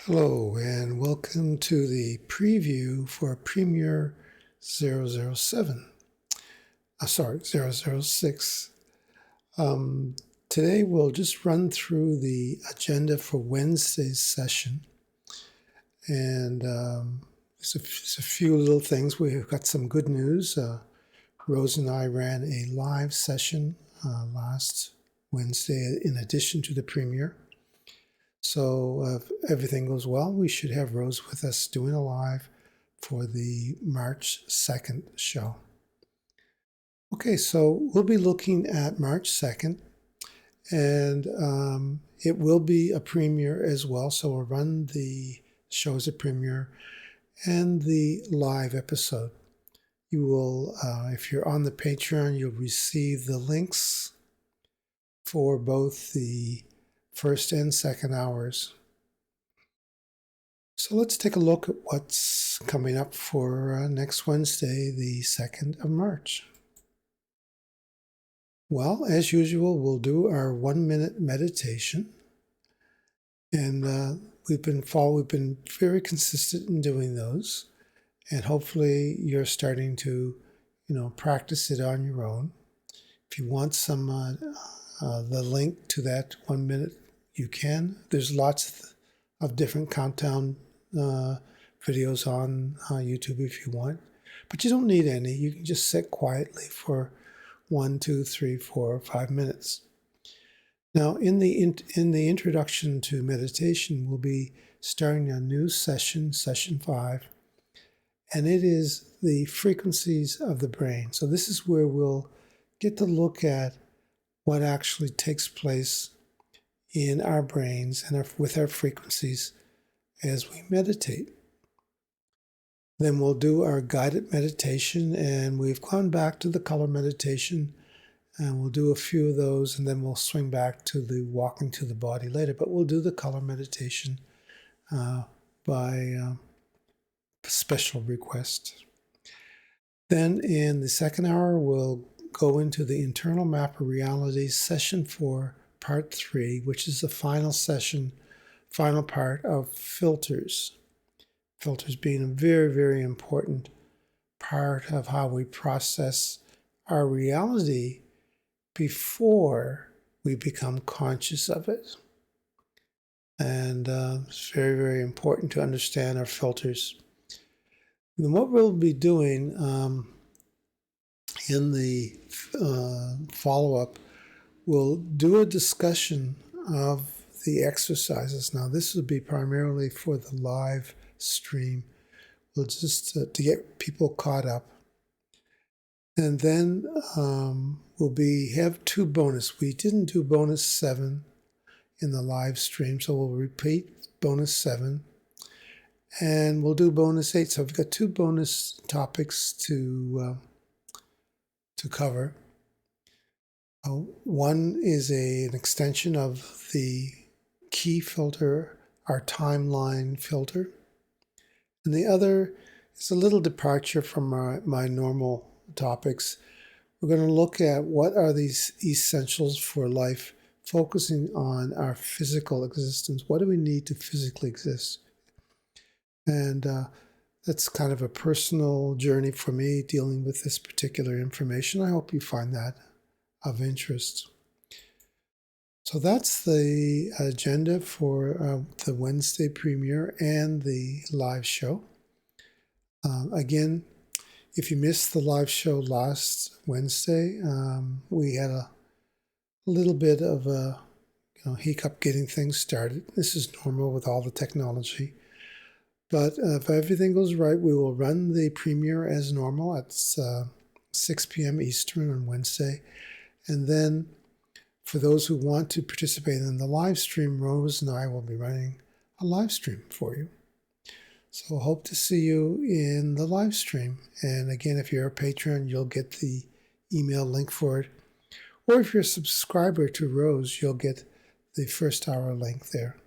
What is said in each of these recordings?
Hello and welcome to the preview for Premiere 007. Sorry, 006. Today we'll just run through the agenda for Wednesday's session. And there's a few little things. We've got some good news. Rose and I ran a live session last Wednesday in addition to the premiere. So if everything goes well, we should have Rose with us doing a live for the March 2nd show. Okay, so we'll be looking at March 2nd, and it will be a premiere as well. So we'll run the show as a premiere and the live episode. You will, if you're on the Patreon, you'll receive the links for both the first and second hours. So let's take a look at what's coming up for next Wednesday, the 2nd of March. Well, as usual, we'll do our 1-minute meditation. And we've been very consistent in doing those. And hopefully you're starting to, practice it on your own. If you want some, the link to that 1 minute, you can. There's lots of different countdown videos on YouTube if you want, but you don't need any. You can just sit quietly for 1, 2, 3, 4, 5 minutes. Now, in the introduction to meditation, we'll be starting a new session 5, and it is the frequencies of the brain. So this is where we'll get to look at what actually takes place in our brains and with our frequencies as we meditate. Then we'll do our guided meditation, and we've gone back to the color meditation, and we'll do a few of those, and then we'll swing back to the walking to the body later. But we'll do the color meditation by special request. Then in the second hour, we'll go into the internal map of reality, session 4, part 3, which is the final part of filters. Filters being a very, very important part of how we process our reality before we become conscious of it. And it's very, very important to understand our filters. And what we'll be doing in the follow-up, we'll do a discussion of the exercises. Now, this will be primarily for the live stream. We'll just to get people caught up. And then we'll have 2 bonus. We didn't do bonus 7 in the live stream, so we'll repeat bonus 7. And we'll do bonus 8. So we've got 2 bonus topics to cover. One is an extension of the key filter, our timeline filter. And the other is a little departure from my normal topics. We're going to look at what are these essentials for life, focusing on our physical existence. What do we need to physically exist? And that's kind of a personal journey for me dealing with this particular information. I hope you find that of interest. So that's the agenda for the Wednesday premiere and the live show. Again, if you missed the live show last Wednesday, we had a little bit of a hiccup getting things started. This is normal with all the technology. But if everything goes right, we will run the premiere as normal at 6 p.m. Eastern on Wednesday. And then for those who want to participate in the live stream, Rose and I will be running a live stream for you. So hope to see you in the live stream. And again, if you're a patron, you'll get the email link for it. Or if you're a subscriber to Rose, you'll get the first hour link there.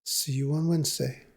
See you on Wednesday.